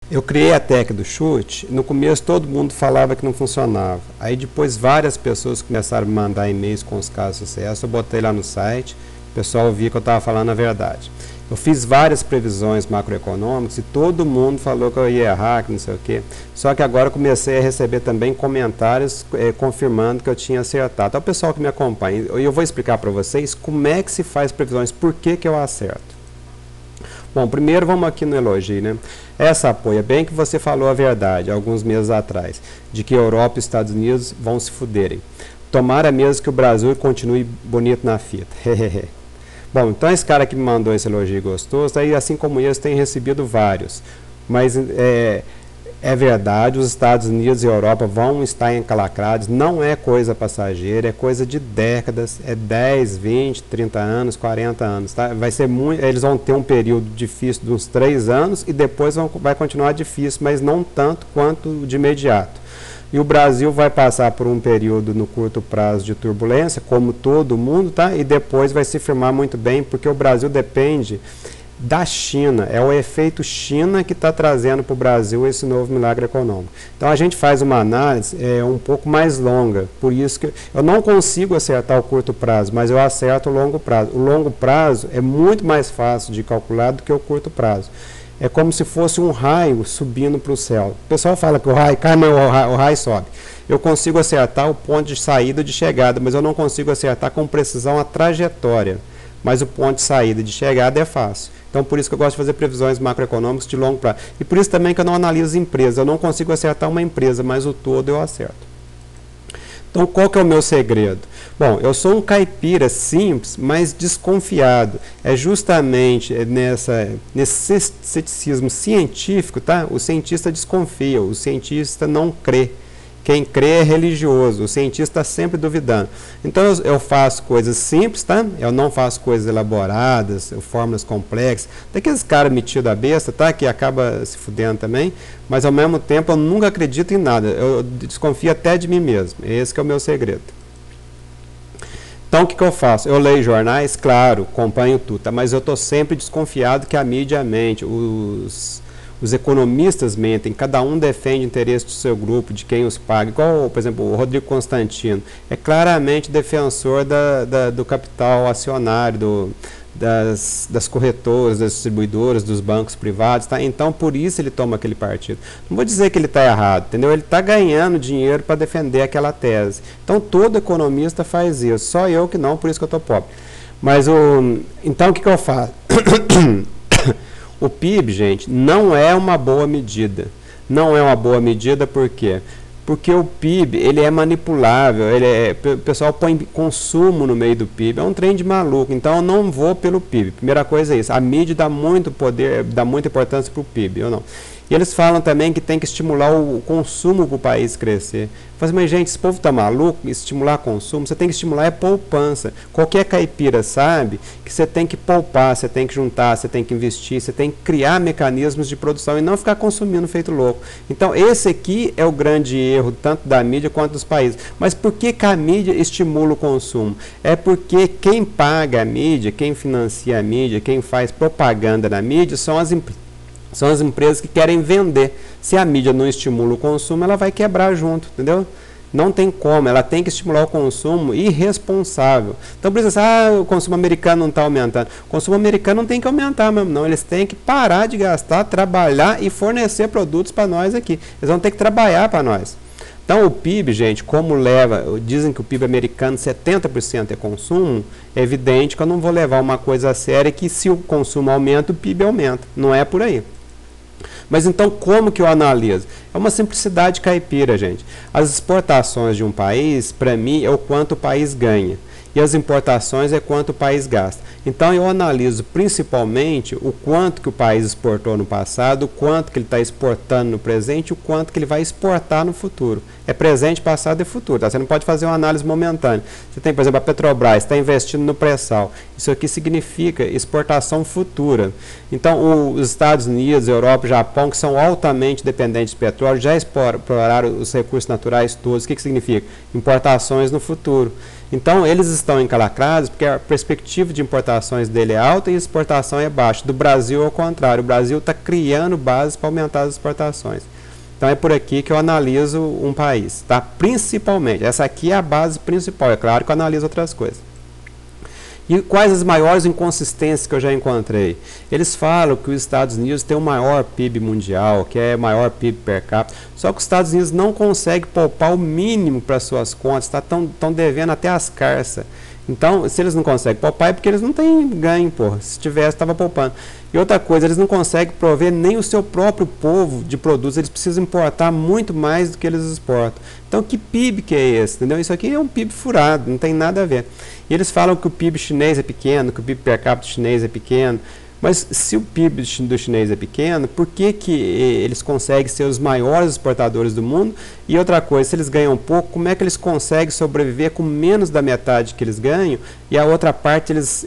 Eu criei a técnica do chute, no começo todo mundo falava que não funcionava. Aí depois várias pessoas começaram a me mandar e-mails com os casos de sucesso, eu botei lá no site, o pessoal via que eu estava falando a verdade. Eu fiz várias previsões macroeconômicas e todo mundo falou que eu ia errar, que não sei o quê. Só que agora eu comecei a receber também comentários confirmando que eu tinha acertado. Então o pessoal que me acompanha, eu vou explicar para vocês como é que se faz previsões, por que que eu acerto. Bom, primeiro vamos aqui no elogio, né? Essa apoia bem que você falou a verdade, alguns meses atrás, de que a Europa e os Estados Unidos vão se fuderem. Tomara mesmo que o Brasil continue bonito na fita. Bom, então esse cara que me mandou esse elogio gostoso, aí assim como eles, tem recebido vários. Mas é verdade, os Estados Unidos e a Europa vão estar encalacrados, não é coisa passageira, é coisa de décadas, é 10, 20, 30 anos, 40 anos. Tá? Vai ser muito, eles vão ter um período difícil de uns 3 anos e depois vai continuar difícil, mas não tanto quanto de imediato. E o Brasil vai passar por um período no curto prazo de turbulência, como todo mundo, tá? E depois vai se firmar muito bem, porque o Brasil depende da China, é o efeito China que está trazendo para o Brasil esse novo milagre econômico. Então a gente faz uma análise um pouco mais longa, por isso que eu não consigo acertar o curto prazo, mas eu acerto o longo prazo. O longo prazo é muito mais fácil de calcular do que o curto prazo. É como se fosse um raio subindo para o céu. O pessoal fala que o raio cai, mas o raio sobe. Eu consigo acertar o ponto de saída e de chegada, mas eu não consigo acertar com precisão a trajetória. Mas o ponto de saída e de chegada é fácil. Então, por isso que eu gosto de fazer previsões macroeconômicas de longo prazo. E por isso também que eu não analiso empresas. Eu não consigo acertar uma empresa, mas o todo eu acerto. Então, qual que é o meu segredo? Bom, eu sou um caipira simples, mas desconfiado. É justamente nesse ceticismo científico, tá? O cientista desconfia, o cientista não crê. Quem crê é religioso, o cientista está sempre duvidando. Então eu faço coisas simples, tá? Eu não faço coisas elaboradas, fórmulas complexas. Daqueles caras metidos a besta, tá? Que acaba se fudendo também, mas ao mesmo tempo eu nunca acredito em nada. Eu desconfio até de mim mesmo. Esse que é o meu segredo. Então o que eu faço? Eu leio jornais, claro, acompanho tudo, tá? Mas eu estou sempre desconfiado que a mídia mente, os economistas mentem, cada um defende o interesse do seu grupo, de quem os paga. Igual, por exemplo, o Rodrigo Constantino é claramente defensor do capital acionário, das corretoras, das distribuidoras, dos bancos privados. Tá? Então, por isso ele toma aquele partido. Não vou dizer que ele está errado, entendeu? Ele está ganhando dinheiro para defender aquela tese. Então, todo economista faz isso. Só eu que não, por isso que eu estou pobre. Mas, então, o que eu faço? O PIB, gente, não é uma boa medida. Não é uma boa medida por quê? Porque o PIB, ele é manipulável, o pessoal põe consumo no meio do PIB, é um trem de maluco, então eu não vou pelo PIB. Primeira coisa é isso, a mídia dá muito poder, dá muita importância para o PIB, eu não. E eles falam também que tem que estimular o consumo para o país crescer. Mas gente, esse povo está maluco, estimular consumo, você tem que estimular poupança. Qualquer caipira sabe que você tem que poupar, você tem que juntar, você tem que investir, você tem que criar mecanismos de produção e não ficar consumindo feito louco. Então esse aqui é o grande erro, tanto da mídia quanto dos países. Mas por que a mídia estimula o consumo? É porque quem paga a mídia, quem financia a mídia, quem faz propaganda na mídia são as empresas. São as empresas que querem vender. Se a mídia não estimula o consumo, ela vai quebrar junto, entendeu? Não tem como, ela tem que estimular o consumo irresponsável. Então, por isso, o consumo americano não está aumentando. O consumo americano não tem que aumentar mesmo, não. Eles têm que parar de gastar, trabalhar e fornecer produtos para nós aqui. Eles vão ter que trabalhar para nós. Então, o PIB, gente, como dizem que o PIB americano 70% é consumo, é evidente que eu não vou levar uma coisa a sério que se o consumo aumenta, o PIB aumenta. Não é por aí. Mas então, como que eu analiso? É uma simplicidade caipira, gente. As exportações de um país, para mim, é o quanto o país ganha. E as importações é quanto o país gasta. Então, eu analiso principalmente o quanto que o país exportou no passado, o quanto que ele está exportando no presente e o quanto que ele vai exportar no futuro. É presente, passado e futuro. Tá? Você não pode fazer uma análise momentânea. Você tem, por exemplo, a Petrobras está investindo no pré-sal. Isso aqui significa exportação futura. Então, os Estados Unidos, Europa, Japão, que são altamente dependentes de petróleo, já exploraram os recursos naturais todos. O que significa? Importações no futuro. Então, eles estão encalacrados porque a perspectiva de importações dele é alta e a exportação é baixa. Do Brasil, ao contrário, o Brasil está criando bases para aumentar as exportações. Então, é por aqui que eu analiso um país, tá? Principalmente, essa aqui é a base principal, é claro que eu analiso outras coisas. E quais as maiores inconsistências que eu já encontrei? Eles falam que os Estados Unidos têm o maior PIB mundial, que é o maior PIB per capita, só que os Estados Unidos não conseguem poupar o mínimo para suas contas, estão devendo até as carças. Então, se eles não conseguem poupar, é porque eles não têm ganho, porra. Se tivesse, estava poupando. E outra coisa, eles não conseguem prover nem o seu próprio povo de produtos, eles precisam importar muito mais do que eles exportam. Então, que PIB que é esse? Entendeu? Isso aqui é um PIB furado, não tem nada a ver. E eles falam que o PIB chinês é pequeno, que o PIB per capita chinês é pequeno. Mas se o PIB do chinês é pequeno, por que eles conseguem ser os maiores exportadores do mundo? E outra coisa, se eles ganham pouco, como é que eles conseguem sobreviver com menos da metade que eles ganham e a outra parte eles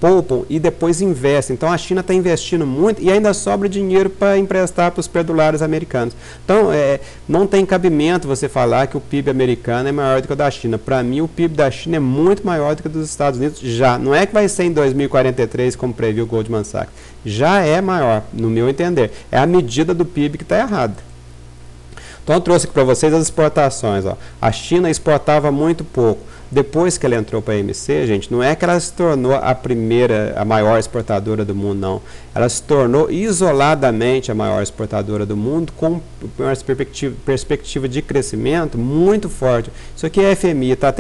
poupam e depois investem? Então a China está investindo muito e ainda sobra dinheiro para emprestar para os perdulários americanos. Então não tem cabimento você falar que o PIB americano é maior do que o da China. Para mim o PIB da China é muito maior do que o dos Estados Unidos já. Não é que vai ser em 2043 como previu o Goldman Sachs. Já é maior, no meu entender. É a medida do PIB que está errada. Então eu trouxe aqui para vocês as exportações. Ó. A China exportava muito pouco. Depois que ela entrou para a OMC, gente, não é que ela se tornou a maior exportadora do mundo, não. Ela se tornou isoladamente a maior exportadora do mundo com uma perspectiva de crescimento muito forte. Isso aqui é FMI, tá?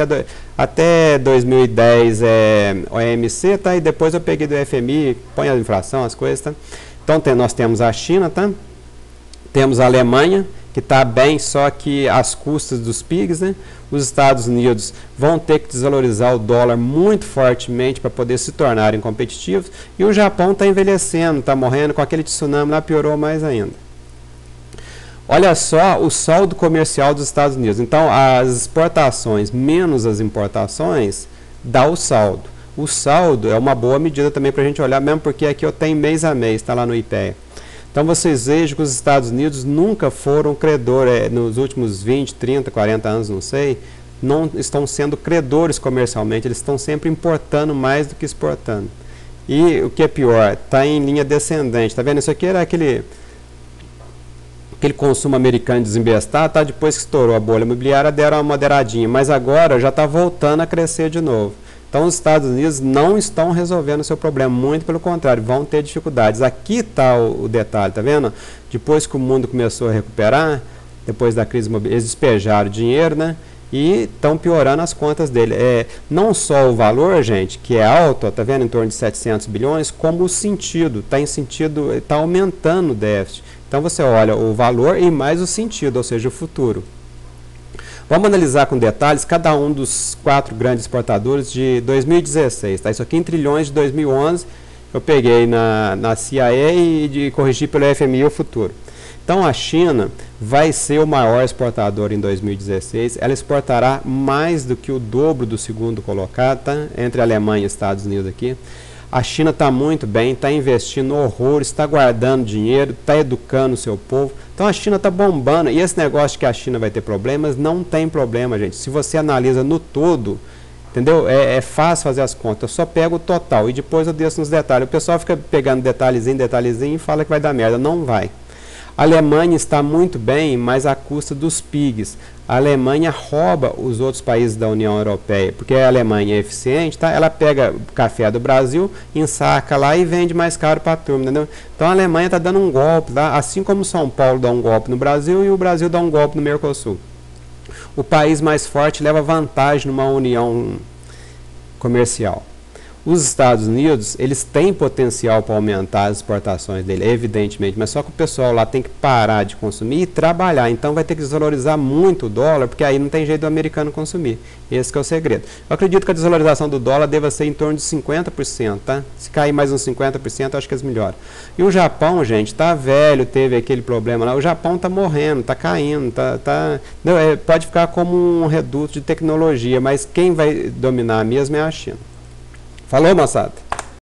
Até 2010 é OMC, tá? E depois eu peguei do FMI, põe a inflação, as coisas, tá? Então nós temos a China, tá? Temos a Alemanha, que está bem, só que às custas dos PIGs, né? Os Estados Unidos vão ter que desvalorizar o dólar muito fortemente para poder se tornarem competitivos, e o Japão está envelhecendo, está morrendo, com aquele tsunami lá piorou mais ainda. Olha só o saldo comercial dos Estados Unidos. Então, as exportações menos as importações dá o saldo. O saldo é uma boa medida também para a gente olhar, mesmo porque aqui eu tenho mês a mês, está lá no IPEA. Então vocês vejam que os Estados Unidos nunca foram credores, nos últimos 20, 30, 40 anos, não sei, não estão sendo credores comercialmente, eles estão sempre importando mais do que exportando. E o que é pior, está em linha descendente, está vendo? Isso aqui era aquele consumo americano desembestado, tá? Depois que estourou a bolha imobiliária, deram uma moderadinha, mas agora já está voltando a crescer de novo. Então, os Estados Unidos não estão resolvendo o seu problema, muito pelo contrário, vão ter dificuldades. Aqui está o detalhe, tá vendo? Depois que o mundo começou a recuperar, depois da crise imobiliária, eles despejaram dinheiro, né? E estão piorando as contas dele. Não só o valor, gente, que é alto, tá vendo, em torno de 700 bilhões, como o sentido, está aumentando o déficit. Então, você olha o valor e mais o sentido, ou seja, o futuro. Vamos analisar com detalhes cada um dos 4 grandes exportadores de 2016. Tá? Isso aqui em trilhões de 2011, eu peguei na CIA e corrigi pelo FMI o futuro. Então a China vai ser o maior exportador em 2016. Ela exportará mais do que o dobro do segundo colocado, tá? Entre a Alemanha e Estados Unidos aqui. A China está muito bem, está investindo horrores, está guardando dinheiro, está educando o seu povo. Então a China está bombando. E esse negócio de que a China vai ter problemas, não tem problema, gente. Se você analisa no todo, entendeu? É fácil fazer as contas. Eu só pego o total e depois eu desço nos detalhes. O pessoal fica pegando detalhezinho e fala que vai dar merda. Não vai. A Alemanha está muito bem, mas à custa dos PIGs. A Alemanha rouba os outros países da União Europeia, porque a Alemanha é eficiente, tá? Ela pega o café do Brasil, ensaca lá e vende mais caro para a turma, entendeu? Então a Alemanha está dando um golpe lá, assim como São Paulo dá um golpe no Brasil e o Brasil dá um golpe no Mercosul. O país mais forte leva vantagem numa união comercial. Os Estados Unidos, eles têm potencial para aumentar as exportações dele, evidentemente, mas só que o pessoal lá tem que parar de consumir e trabalhar. Então vai ter que desvalorizar muito o dólar, porque aí não tem jeito do americano consumir. Esse que é o segredo. Eu acredito que a desvalorização do dólar deva ser em torno de 50%, tá? Se cair mais uns 50%, acho que eles melhoram. E o Japão, gente, tá velho, teve aquele problema lá. O Japão tá morrendo, tá caindo, pode ficar como um reduto de tecnologia, mas quem vai dominar mesmo é a China. Falou, moçada?